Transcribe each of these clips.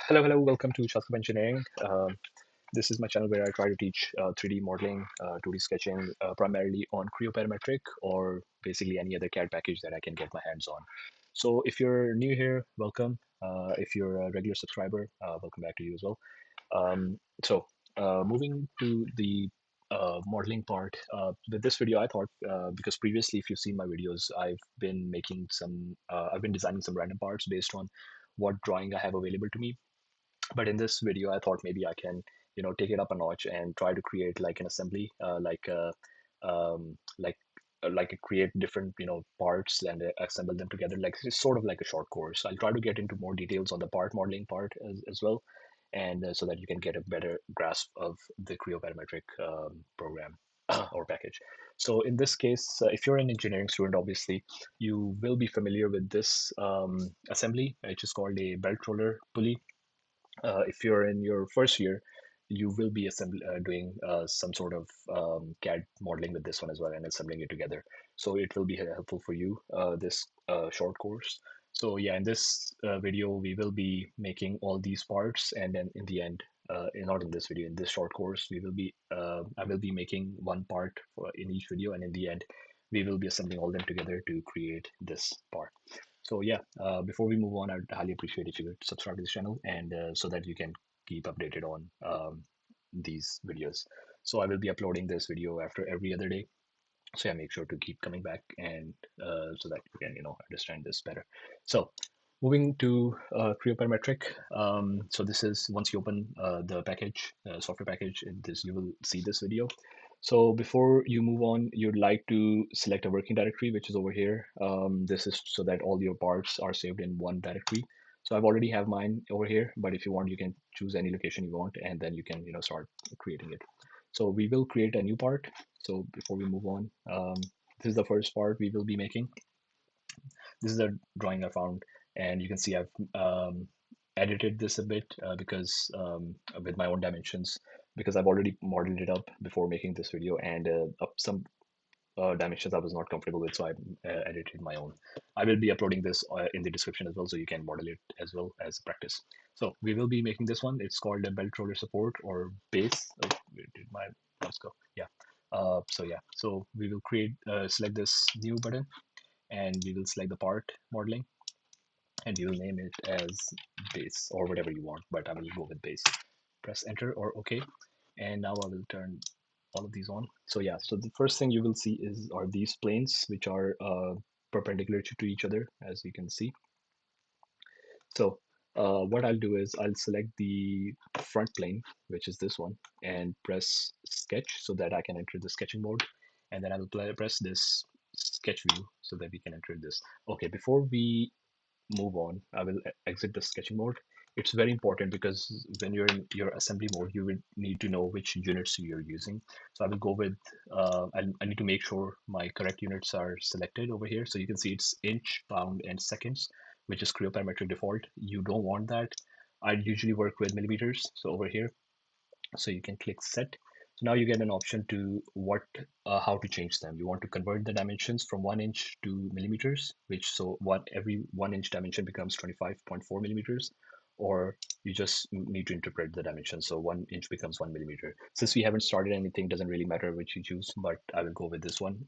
Hello, welcome to Shastra Engineering. This is my channel where I try to teach 3D modeling, 2D sketching, primarily on CREO Parametric or basically any other CAD package that I can get my hands on. So if you're new here, welcome. If you're a regular subscriber, welcome back to you as well. Moving to the modeling part, with this video, I thought, because previously, if you've seen my videos, I've been designing some random parts based on what drawing I have available to me. But in this video, I thought maybe I can, take it up a notch and try to create like an assembly, um, like create different, parts and assemble them together. Like it's sort of like a short course. I'll try to get into more details on the part modeling part as well, and so that you can get a better grasp of the CREO Parametric program or package. So in this case, if you're an engineering student, obviously you will be familiar with this assembly, which is called a belt roller pulley. If you're in your first year, you will be doing some sort of CAD modeling with this one as well and assembling it together. So it will be helpful for you, this short course. So yeah, in this video, we will be making all these parts, and then in the end, not in this video, in this short course, I will be making one part in each video, and in the end, we will be assembling all them together to create this part. So yeah, before we move on, I'd highly appreciate if you could subscribe to this channel and so that you can keep updated on these videos. So I will be uploading this video after every other day. So yeah, make sure to keep coming back and so that you can understand this better. So moving to CREO Parametric. So this is once you open the package, software package, you will see this video. So before you move on, you'd like to select a working directory, which is over here. This is so that all your parts are saved in one directory. So I've already have mine over here, but if you want, you can choose any location you want, and then you can start creating it. So we will create a new part. So before we move on, this is the first part we will be making. This is a drawing I found, and you can see I've edited this a bit because with my own dimensions, because I've already modeled it up before making this video, and up some dimensions I was not comfortable with, so I edited my own. I will be uploading this in the description as well, so you can model it as well as practice. So we will be making this one. It's called a belt roller support or base. Oh, where did my mouse go? Yeah. So we will select this new button, and we will select the part modeling, and you will name it as base or whatever you want, but I will go with base. Press enter or OK, and now I will turn all of these on. So yeah, so the first thing you will see are these planes, which are perpendicular to each other, as you can see. So what I'll do is I'll select the front plane, which is this one, and press sketch so that I can enter the sketching mode. And then I will press this sketch view so that we can enter this. Okay, before we move on, I will exit the sketching mode. It's very important because when you're in your assembly mode, you will need to know which units you're using. So I will go with, I need to make sure my correct units are selected over here. So you can see it's inch, pound, and seconds, which is CREO Parametric default. You don't want that. I usually work with millimeters. So over here, so you can click set. So now you get an option to how to change them. You want to convert the dimensions from 1 inch to millimeters, which so every 1 inch dimension becomes 25.4 millimeters, or you just need to interpret the dimension. So 1 inch becomes 1 millimeter. Since we haven't started anything, doesn't really matter which you choose, but I will go with this one.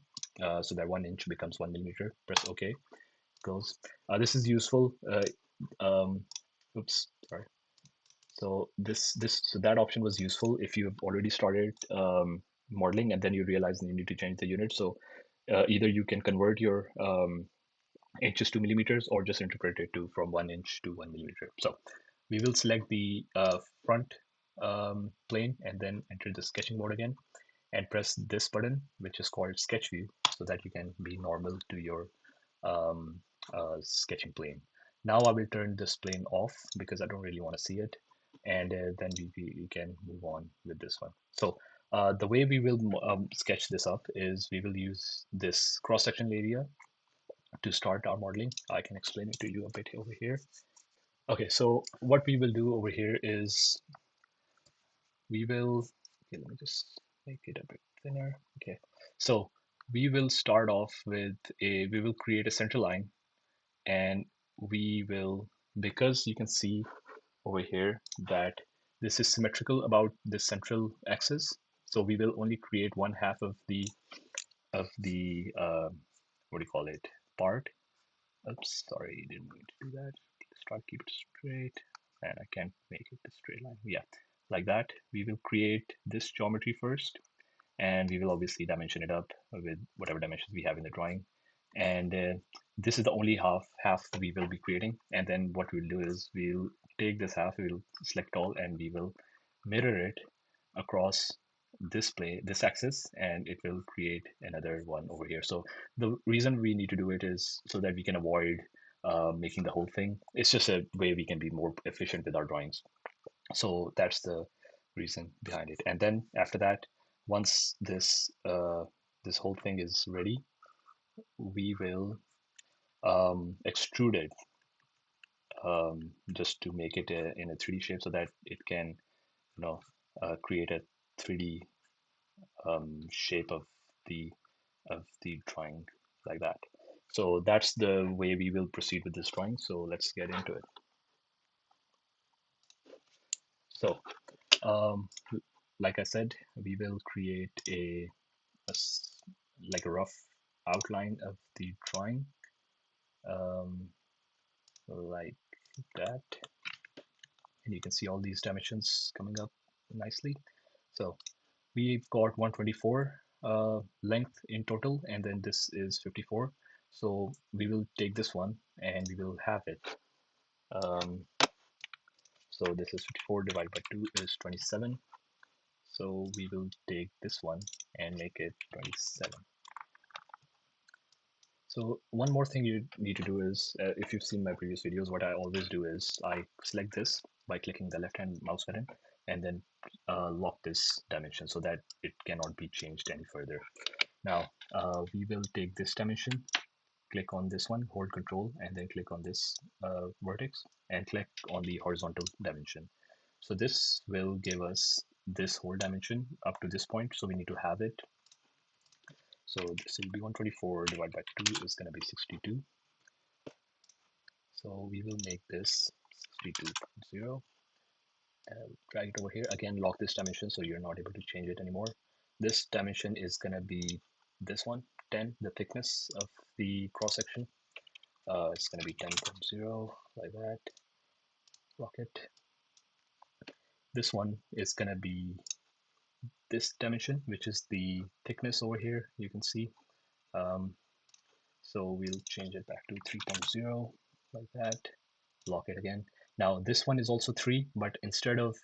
So that 1 inch becomes 1 millimeter. Press OK. Goes. This is useful. Oops, sorry. So that option was useful if you've already started modeling and then you realize you need to change the unit. So either you can convert your inches to millimeters or just interpret it to from 1 inch to 1 millimeter. So we will select the front plane and then enter the sketching mode again and press this button, which is called sketch view, so that you can be normal to your um, sketching plane. Now I will turn this plane off because I don't really want to see it, and then we can move on with this one. So the way we will sketch this up is we will use this cross-section area to start our modeling. I can explain it to you a bit over here. Okay, so what we will do over here is okay, let me just make it a bit thinner. Okay, so we will start off with we will create a center line, and we will, because you can see over here that this is symmetrical about the central axis. So we will only create one half of the what do you call it, part. Oops, sorry, didn't mean to do that. Start, keep it straight, and I can't make it a straight line. Yeah, like that. We will create this geometry first, and we will obviously dimension it up with whatever dimensions we have in the drawing. And this is the only half we will be creating. And then what we'll do is we'll take this half, we'll select all, and we will mirror it across this axis, and it will create another one over here. So the reason we need to do it is so that we can avoid making the whole thing. It's just a way we can be more efficient with our drawings. So that's the reason behind it. And then after that, once this whole thing is ready, we will extrude it just to make it in a 3D shape so that it can, create a 3D shape of the drawing like that. So that's the way we will proceed with this drawing. So let's get into it. So um, like I said, we will create a like a rough outline of the drawing, um, like that, and you can see all these dimensions coming up nicely. So we've got 124 length in total, and then this is 54. So we will take this one and we will have it. Um, so this is 54 divided by 2 is 27. So we will take this one and make it 27. So one more thing you need to do is, if you've seen my previous videos, what I always do is I select this by clicking the left-hand mouse button and then lock this dimension so that it cannot be changed any further. Now, we will take this dimension, click on this one, hold Control, and then click on this vertex and click on the horizontal dimension. So this will give us this whole dimension up to this point. So we need to have it. So this will be 124 divided by 2 is going to be 62. So we will make this 62.0 and drag it over here. Again, lock this dimension so you're not able to change it anymore. This dimension is going to be this one, 10, the thickness of the cross section. It's going to be 10.0 like that. Lock it. This one is going to be this dimension, which is the thickness over here. You can see. So we'll change it back to 3.0 like that. Lock it again. Now this one is also 3, but instead of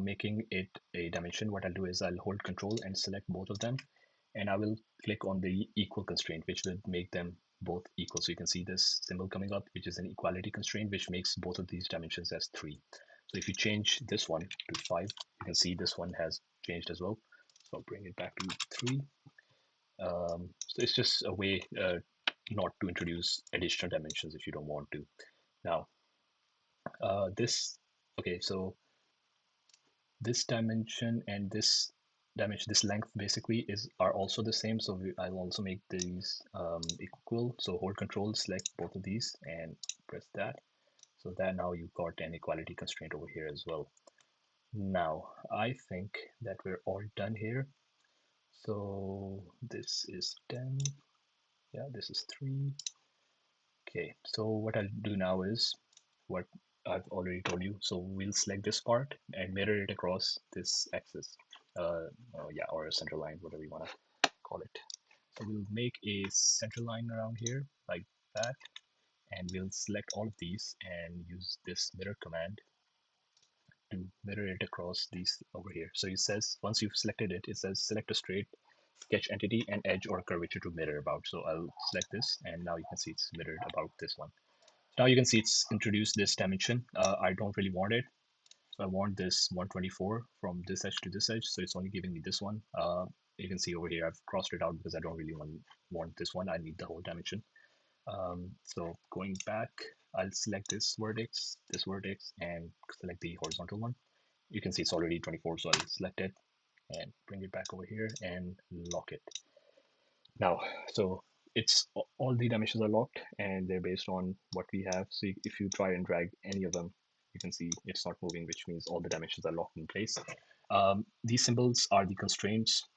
making it a dimension, what I'll do is I'll hold Control and select both of them, and I will click on the equal constraint, which will make them both equal. So you can see this symbol coming up, which is an equality constraint, which makes both of these dimensions as 3. So if you change this one to 5, you can see this one has changed as well. So I'll bring it back to 3. So it's just a way not to introduce additional dimensions if you don't want to. Now, okay, so this dimension and this dimension, this length basically are also the same. So I'll also make these equal. So hold Control, select both of these and press that. So that now you've got an equality constraint over here as well. Now, I think that we're all done here. So this is 10. Yeah, this is 3. Okay, so what I'll do now is what I've already told you. So we'll select this part and mirror it across this axis. Yeah, or a center line, whatever you want to call it. So we'll make a center line around here like that, and we'll select all of these and use this mirror command to mirror it across these over here. So it says, once you've selected it, it says select a straight sketch entity and edge or curvature to mirror about. So I'll select this, and now you can see it's mirrored about this one. Now you can see it's introduced this dimension. I don't really want it. So I want this 124 from this edge to this edge. So it's only giving me this one. You can see over here, I've crossed it out because I don't really want this one. I need the whole dimension. So going back, I'll select this vertex, and select the horizontal one. You can see it's already 24, so I'll select it and bring it back over here and lock it. Now, so it's all the dimensions are locked and they're based on what we have. So if you try and drag any of them, You can see it's not moving, which means all the dimensions are locked in place. These symbols are the constraints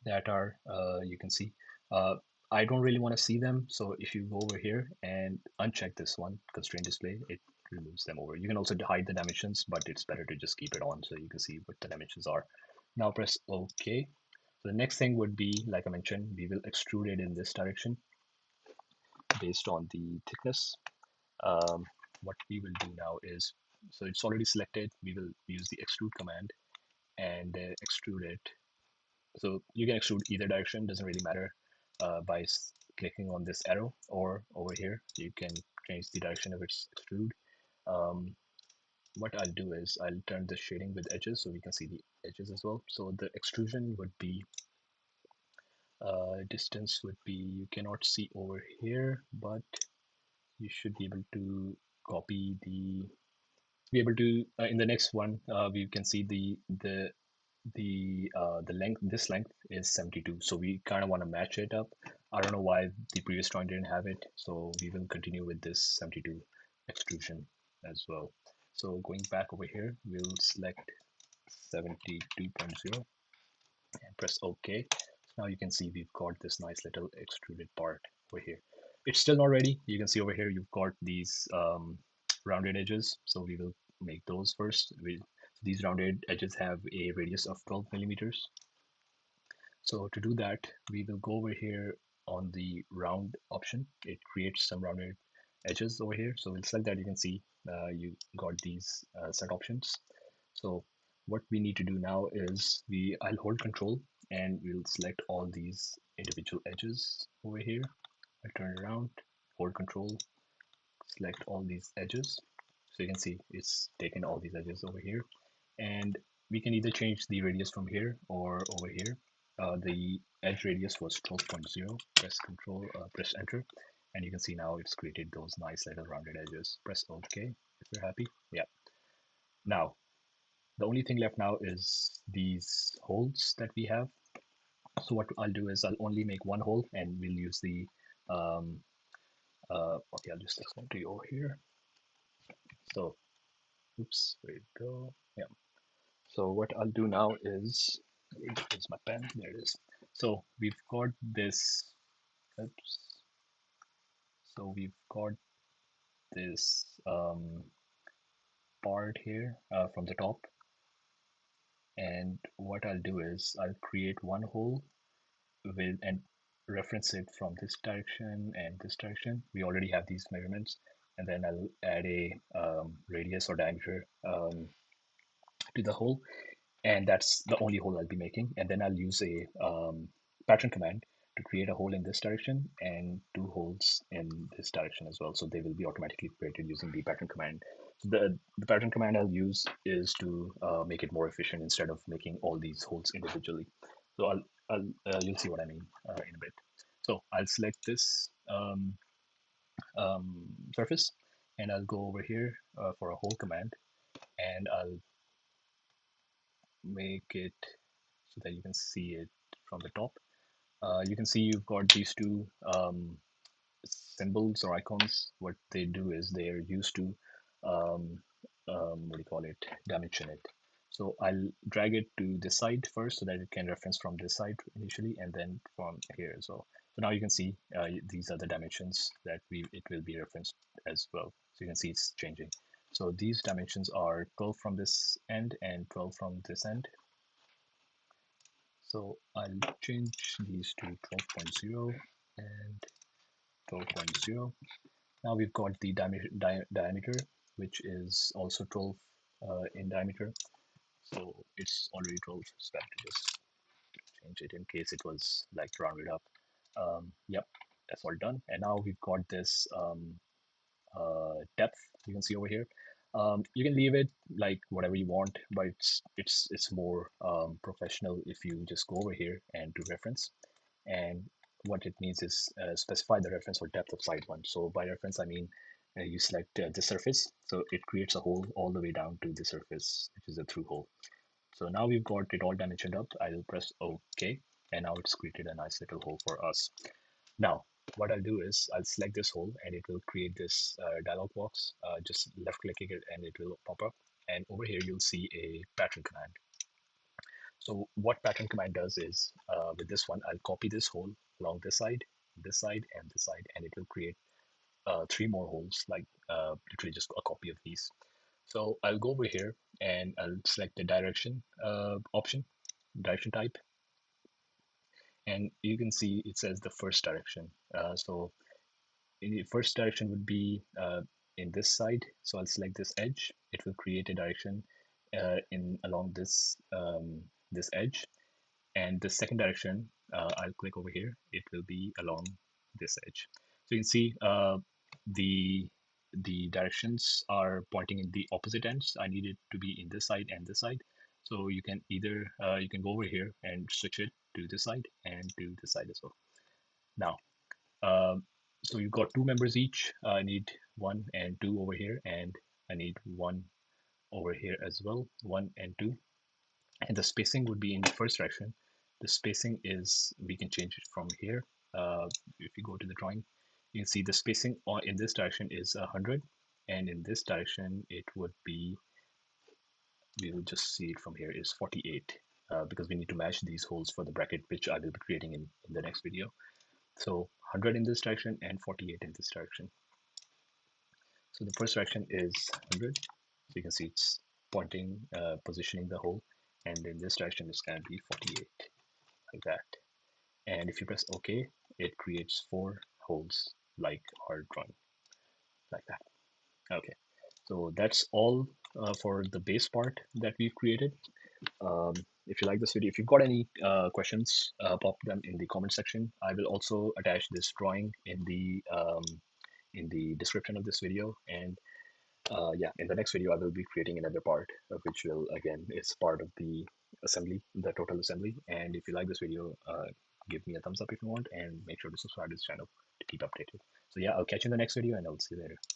that are, you can see. Uh, I don't really want to see them. So if you go over here and uncheck this one, constraint display, it removes them over. You can also hide the dimensions, but it's better to just keep it on so you can see what the dimensions are. Now press OK. So the next thing would be, like I mentioned, we will extrude it in this direction based on the thickness. What we will do now is, so it's already selected, we will use the extrude command and extrude it. So you can extrude either direction, doesn't really matter, by clicking on this arrow, or over here you can change the direction of its extrude. Um, what I'll do is I'll turn the shading with edges so we can see the edges as well. So the extrusion would be, distance would be, you cannot see over here, but you should be able to copy the, be able to, in the next one, we can see the length, this length is 72, so we kind of want to match it up. I don't know why the previous drawing didn't have it, so we will continue with this 72 extrusion as well. So going back over here, we'll select 72.0 and press OK. So now you can see we've got this nice little extruded part over here. It's still not ready. You can see over here you've got these rounded edges, so we will make those first. These rounded edges have a radius of 12 millimeters. So to do that, we will go over here on the round option. It creates some rounded edges over here. So we'll select that. You can see you got these set options. So what we need to do now is I'll hold control and we'll select all these individual edges over here. I turn it around, hold control, select all these edges. So you can see it's taken all these edges over here, and we can either change the radius from here or over here. The edge radius was 12.0. Press control, press enter, and you can see now it's created those nice little rounded edges. Press OK if you're happy. Yeah. Now the only thing left now is these holes that we have. So what I'll do is I'll only make one hole, and we'll use the okay, I'll just explain to you over here. So oops, where it go? Yeah. So what I'll do now is, here's my pen, there it is. So we've got this, oops. So we've got this part here from the top. And what I'll do is I'll create one hole with, and reference it from this direction and this direction. We already have these measurements. And then I'll add a radius or diameter to the hole, and that's the only hole I'll be making. And then I'll use a pattern command to create a hole in this direction and two holes in this direction as well. So they will be automatically created using the pattern command. So the pattern command I'll use is to make it more efficient instead of making all these holes individually. So you'll see what I mean in a bit. So I'll select this surface, and I'll go over here for a hole command, and I'll make it so that you can see it from the top. You can see you've got these two symbols or icons. What they do is they are used to what do you call it, dimension it. So I'll drag it to this side first so that it can reference from this side initially, and then from here as well. So now you can see these are the dimensions that it will be referenced as well. So you can see it's changing. So these dimensions are 12 from this end and 12 from this end. So I'll change these to 12.0 and 12.0. Now we've got the diameter, which is also 12 in diameter. So it's already 12, so I have to just change it in case it was like rounded up. Yep, that's all done. And now we've got this depth you can see over here. You can leave it like whatever you want, but it's more professional if you just go over here and do reference. And what it means is specify the reference for depth of side one. So by reference, I mean you select the surface, so it creates a hole all the way down to the surface, which is a through hole. So now we've got it all dimensioned up. I'll press OK, and now it's created a nice little hole for us. Now, what I'll do is I'll select this hole and it will create this dialog box. Just left clicking it and it will pop up. And over here you'll see a pattern command. So what pattern command does is with this one, I'll copy this hole along this side, and this side, and it will create three more holes, like literally just a copy of these. So I'll go over here and I'll select the direction option, direction type, and you can see it says the first direction. So in the first direction would be in this side. So I'll select this edge. It will create a direction in along this edge. And the second direction, I'll click over here. It will be along this edge. So you can see the the directions are pointing in the opposite ends. I need it to be in this side and this side. So you can either you can go over here and switch it to this side and to this side as well. Now, um, so you've got two members each. I need one and two over here, and I need one over here as well, one and two. And the spacing would be in the first direction. The spacing is, we can change it from here. If you go to the drawing, you can see the spacing in this direction is 100, and in this direction it would be, we will just see it from here, is 48, because we need to match these holes for the bracket, which I will be creating in the next video. So 100 in this direction and 48 in this direction. So the first direction is 100. So you can see it's pointing, positioning the hole, and in this direction it's going to be 48, like that. And if you press OK, it creates four holes like our drawing, like that. Okay, so that's all for the base part that we've created. If you like this video, if you've got any questions, pop them in the comment section. I will also attach this drawing in the description of this video. And yeah, in the next video, I will be creating another part, which will, again, is part of the assembly, the total assembly. And if you like this video, give me a thumbs up if you want, and make sure to subscribe to this channel to keep updated. So yeah, I'll catch you in the next video, and I'll see you later.